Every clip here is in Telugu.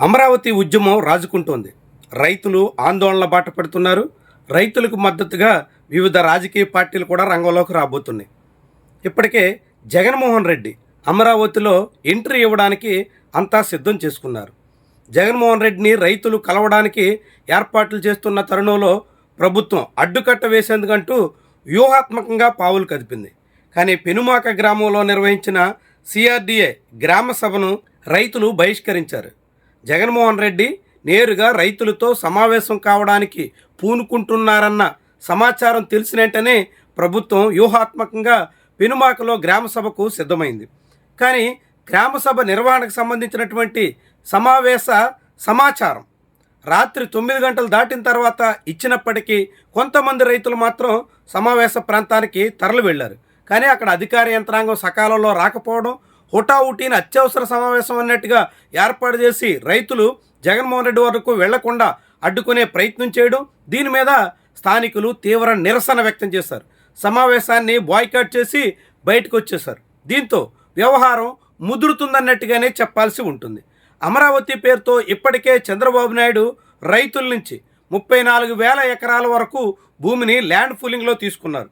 అమరావతి ఉద్యమం రాజుకుంటోంది. రైతులు ఆందోళన బాట పడుతున్నారు. రైతులకు మద్దతుగా వివిధ రాజకీయ పార్టీలు కూడా రంగంలోకి రాబోతున్నాయి. ఇప్పటికే జగన్మోహన్ రెడ్డి అమరావతిలో ఎంట్రీ ఇవ్వడానికి అంతా సిద్ధం చేసుకున్నారు. జగన్మోహన్ రెడ్డిని రైతులు కలవడానికి ఏర్పాట్లు చేస్తున్న తరుణంలో ప్రభుత్వం అడ్డుకట్ట వేసేందుకంటూ వ్యూహాత్మకంగా పావులు కదిపింది. కానీ పెనుమాక గ్రామంలో నిర్వహించిన సిఆర్డీఏ గ్రామ సభను రైతులు బహిష్కరించారు. జగన్మోహన్ రెడ్డి నేరుగా రైతులతో సమావేశం కావడానికి పూనుకుంటున్నారన్న సమాచారం తెలిసిన వెంటనే ప్రభుత్వం వ్యూహాత్మకంగా పెనుమాకలో గ్రామ సభకు సిద్ధమైంది. కానీ గ్రామ సభ నిర్వహణకు సంబంధించినటువంటి సమావేశ సమాచారం రాత్రి 9 గంటలు దాటిన తర్వాత ఇచ్చినప్పటికీ కొంతమంది రైతులు మాత్రం సమావేశ ప్రాంతానికి తరలి వెళ్ళారు. కానీ అక్కడ అధికార యంత్రాంగం సకాలంలో రాకపోవడం, హుటాహుటీని అత్యవసర సమావేశం అన్నట్టుగా ఏర్పాటు చేసి రైతులు జగన్మోహన్ రెడ్డి వరకు వెళ్లకుండా అడ్డుకునే ప్రయత్నం చేయడం, దీని మీద స్థానికులు తీవ్ర నిరసన వ్యక్తం చేశారు. సమావేశాన్ని బాయ్కాట్ చేసి బయటకు వచ్చేశారు. దీంతో వ్యవహారం ముదురుతుందన్నట్టుగానే చెప్పాల్సి ఉంటుంది. అమరావతి పేరుతో ఇప్పటికే చంద్రబాబు నాయుడు రైతుల నుంచి 34,000 ఎకరాల వరకు భూమిని ల్యాండ్ పూలింగ్లో తీసుకున్నారు.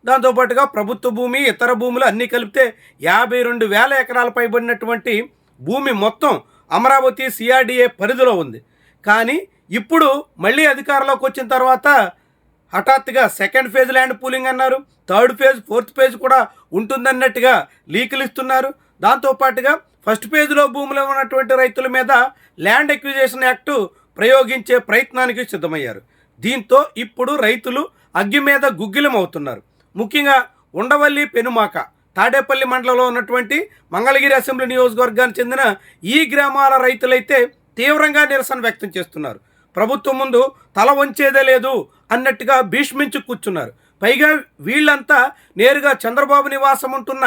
దాంతోపాటుగా ప్రభుత్వ భూమి, ఇతర భూములు అన్నీ కలిపితే 52,000 ఎకరాలు పైబడినటువంటి భూమి మొత్తం అమరావతి సిఆర్డీఏ పరిధిలో ఉంది. కానీ ఇప్పుడు మళ్ళీ అధికారంలోకి వచ్చిన తర్వాత హఠాత్తుగా సెకండ్ ఫేజ్ ల్యాండ్ పూలింగ్ అన్నారు, థర్డ్ ఫేజ్, ఫోర్త్ ఫేజ్ కూడా ఉంటుందన్నట్టుగా లీకులు ఇస్తున్నారు. దాంతోపాటుగా ఫస్ట్ ఫేజ్లో భూములు ఉన్నటువంటి రైతుల మీద ల్యాండ్ ఎక్విజిషన్ యాక్టు ప్రయోగించే ప్రయత్నానికి సిద్ధమయ్యారు. దీంతో ఇప్పుడు రైతులు అగ్గి మీద గుగ్గిలం అవుతున్నారు. ముఖ్యంగా ఉండవల్లి, పెనుమాక, తాడేపల్లి మండలంలో ఉన్నటువంటి మంగళగిరి అసెంబ్లీ నియోజకవర్గానికి చెందిన ఈ గ్రామాల రైతులైతే తీవ్రంగా నిరసన వ్యక్తం చేస్తున్నారు. ప్రభుత్వం ముందు తల వంచేదే లేదు అన్నట్టుగా భీష్మించి కూర్చున్నారు. పైగా వీళ్ళంతా నేరుగా చంద్రబాబు నివాసం ఉంటున్న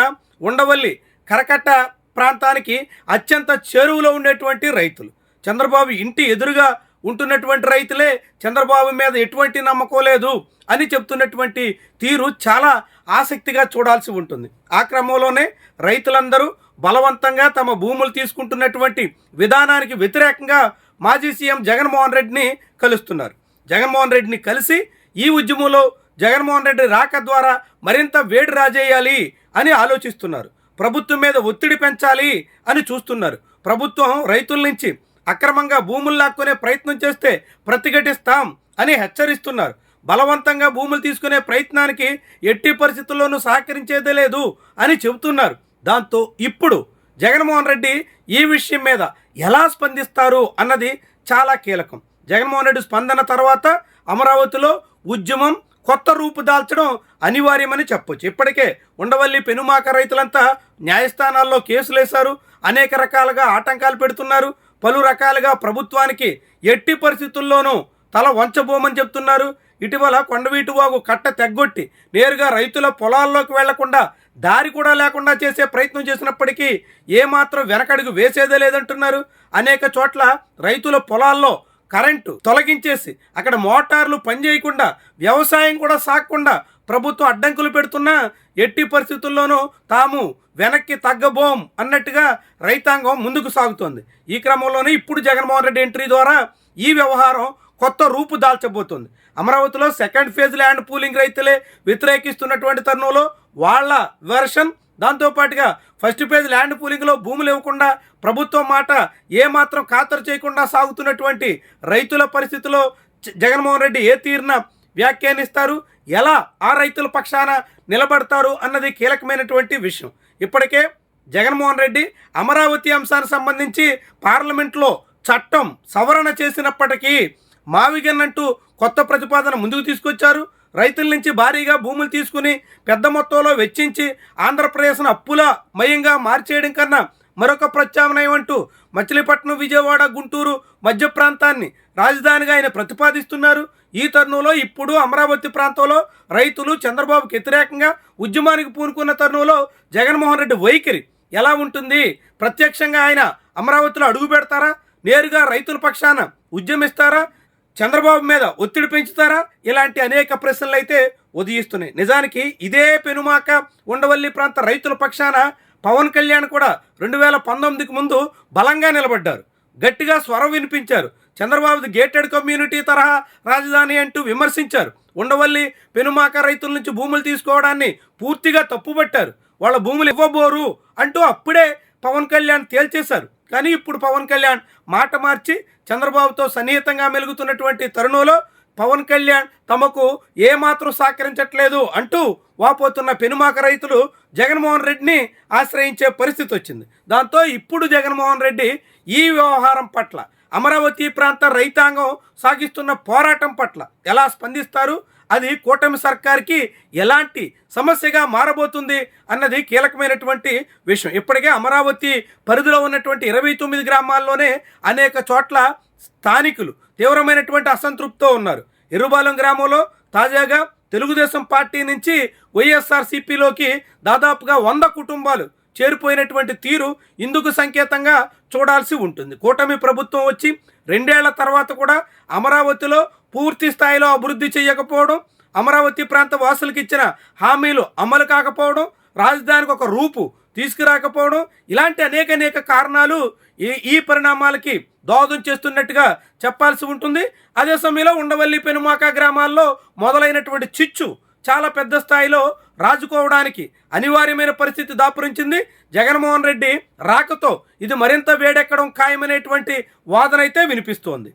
ఉండవల్లి, కరకట్ట ప్రాంతానికి అత్యంత చేరువలో ఉండేటువంటి రైతులు. చంద్రబాబు ఇంటి ఎదురుగా ఉంటున్నటువంటి రైతులే చంద్రబాబు మీద ఎటువంటి నమ్మకం లేదు అని చెప్తున్నటువంటి తీరు చాలా ఆసక్తిగా చూడాల్సి ఉంటుంది. ఆ క్రమంలోనే రైతులందరూ బలవంతంగా తమ భూములు తీసుకుంటున్నటువంటి విధానానికి వ్యతిరేకంగా మాజీ సీఎం జగన్మోహన్ రెడ్డిని కలుస్తున్నారు. జగన్మోహన్ రెడ్డిని కలిసి ఈ ఉద్యమంలో జగన్మోహన్ రెడ్డి రాక ద్వారా మరింత వేడి రాజేయాలి అని ఆలోచిస్తున్నారు. ప్రభుత్వం మీద ఒత్తిడి పెంచాలి అని చూస్తున్నారు. ప్రభుత్వం రైతుల నుంచి అక్రమంగా భూములు లాక్కునే ప్రయత్నం చేస్తే ప్రతిఘటిస్తాం అని హెచ్చరిస్తున్నారు. బలవంతంగా భూములు తీసుకునే ప్రయత్నానికి ఎట్టి పరిస్థితుల్లోనూ సహకరించేదే లేదు అని చెబుతున్నారు. దాంతో ఇప్పుడు జగన్మోహన్ రెడ్డి ఈ విషయం మీద ఎలా స్పందిస్తారు అన్నది చాలా కీలకం. జగన్మోహన్ రెడ్డి స్పందన తర్వాత అమరావతిలో ఉద్యమం కొత్త రూపు దాల్చడం అనివార్యమని చెప్పొచ్చు. ఇప్పటికే ఉండవల్లి, పెనుమాక రైతులంతా న్యాయస్థానాల్లో కేసులు వేశారు, అనేక రకాలుగా ఆటంకాలు పెడుతున్నారు, పలు రకాలుగా ప్రభుత్వానికి ఎట్టి పరిస్థితుల్లోనూ తల వంచబోమని చెప్తున్నారు. ఇటీవల కొండవీటివాగు కట్ట తెగ్గొట్టి నేరుగా రైతుల పొలాల్లోకి వెళ్లకుండా దారి కూడా లేకుండా చేసే ప్రయత్నం చేసినప్పటికీ ఏమాత్రం వెనకడుగు వేసేదే లేదంటున్నారు. అనేక చోట్ల రైతుల పొలాల్లో కరెంటు తొలగించేసి అక్కడ మోటార్లు పనిచేయకుండా వ్యవసాయం కూడా సాగకుండా ప్రభుత్వం అడ్డంకులు పెడుతున్నా ఎట్టి పరిస్థితుల్లోనూ తాము వెనక్కి తగ్గబోం అన్నట్టుగా రైతాంగం ముందుకు సాగుతోంది. ఈ క్రమంలోనే ఇప్పుడు జగన్మోహన్ రెడ్డి ఎంట్రీ ద్వారా ఈ వ్యవహారం కొత్త రూపు దాల్చబోతోంది. అమరావతిలో సెకండ్ ఫేజ్ ల్యాండ్ పూలింగ్ రైతులే వ్యతిరేకిస్తున్నటువంటి తరుణంలో వాళ్ళ వెర్షన్, దాంతోపాటుగా ఫస్ట్ ఫేజ్ ల్యాండ్ పూలింగ్లో భూములు ఇవ్వకుండా ప్రభుత్వం మాట ఏమాత్రం ఖాతరు చేయకుండా సాగుతున్నటువంటి రైతుల పరిస్థితిలో జగన్మోహన్ రెడ్డి ఏ తీరున వ్యాఖ్యానిస్తారు, ఎలా ఆ రైతుల పక్షాన నిలబడతారు అన్నది కీలకమైనటువంటి విషయం. ఇప్పటికే జగన్మోహన్ రెడ్డి అమరావతి అంశానికి సంబంధించి పార్లమెంట్లో చట్టం సవరణ చేసినప్పటికీ మావిగన్నంటూ కొత్త ప్రతిపాదన ముందుకు తీసుకొచ్చారు. రైతుల నుంచి భారీగా భూములు తీసుకుని పెద్ద మొత్తంలో వెచ్చించి ఆంధ్రప్రదేశ్ను అప్పుల మయంగా మార్చేయడం కన్నా మరొక ప్రత్యామ్నాయం అంటూ మచిలీపట్నం, విజయవాడ, గుంటూరు మధ్య ప్రాంతాన్ని రాజధానిగా ఆయన ప్రతిపాదిస్తున్నారు. ఈ తరుణంలో ఇప్పుడు అమరావతి ప్రాంతంలో రైతులు చంద్రబాబుకి వ్యతిరేకంగా ఉద్యమానికి పూనుకున్న తరుణంలో జగన్మోహన్ రెడ్డి వైఖరి ఎలా ఉంటుంది? ప్రత్యక్షంగా ఆయన అమరావతిలో అడుగు పెడతారా? నేరుగా రైతుల పక్షాన ఉద్యమిస్తారా? చంద్రబాబు మీద ఒత్తిడి పెంచుతారా? ఇలాంటి అనేక ప్రశ్నలు అయితే ఉదయిస్తున్నాయి. నిజానికి ఇదే పెనుమాక, ఉండవల్లి ప్రాంత రైతుల పక్షాన పవన్ కళ్యాణ్ కూడా 2019కి ముందు బలంగా నిలబడ్డారు. గట్టిగా స్వరం వినిపించారు. చంద్రబాబుది గేటెడ్ కమ్యూనిటీ తరహా రాజధాని అంటూ విమర్శించారు. ఉండవల్లి పెనుమాక రైతుల నుంచి భూములు తీసుకోవడాన్ని పూర్తిగా తప్పుపట్టారు. వాళ్ళ భూములు ఇవ్వబోరు అంటూ అప్పుడే పవన్ కళ్యాణ్ తేల్చేశారు. కానీ ఇప్పుడు పవన్ కళ్యాణ్ మాట మార్చి చంద్రబాబుతో సన్నిహితంగా మెలుగుతున్నటువంటి తరుణంలో పవన్ కళ్యాణ్ తమకు ఏమాత్రం సహకరించట్లేదు అంటూ వాపోతున్న పెనుమాక రైతులు జగన్మోహన్ రెడ్డిని ఆశ్రయించే పరిస్థితి వచ్చింది. దాంతో ఇప్పుడు జగన్మోహన్ రెడ్డి ఈ వ్యవహారం పట్ల, అమరావతి ప్రాంత రైతాంగం సాగిస్తున్న పోరాటం పట్ల ఎలా స్పందిస్తారు, అది కూటమి సర్కార్కి ఎలాంటి సమస్యగా మారబోతుంది అన్నది కీలకమైనటువంటి విషయం. ఇప్పటికే అమరావతి పరిధిలో ఉన్నటువంటి 29 గ్రామాల్లోనే అనేక చోట్ల స్థానికులు తీవ్రమైనటువంటి అసంతృప్తితో ఉన్నారు. ఎర్రుబాలెం గ్రామంలో తాజాగా తెలుగుదేశం పార్టీ నుంచి వైఎస్ఆర్సీపీలోకి దాదాపుగా 100 కుటుంబాలు చేరిపోయినటువంటి తీరు ఇందుకు సంకేతంగా చూడాల్సి ఉంటుంది. కూటమి ప్రభుత్వం వచ్చి 2 ఏళ్ల తర్వాత కూడా అమరావతిలో పూర్తి స్థాయిలో అభివృద్ధి చేయకపోవడం, అమరావతి ప్రాంత వాసులకు ఇచ్చిన హామీలు అమలు కాకపోవడం, రాజధానికి ఒక రూపు తీసుకురాకపోవడం, ఇలాంటి అనేక కారణాలు ఈ పరిణామాలకి దోహదం చేస్తున్నట్టుగా చెప్పాల్సి ఉంటుంది. అదే సమయంలో ఉండవల్లి పెనుమాక గ్రామాల్లో మొదలైనటువంటి చిచ్చు చాలా పెద్ద స్థాయిలో రాజుకోవడానికి అనివార్యమైన పరిస్థితి దాపురించింది. జగన్మోహన్ రెడ్డి రాకతో ఇది మరింత వేడెక్కడం ఖాయమనేటువంటి వాదన అయితే వినిపిస్తోంది.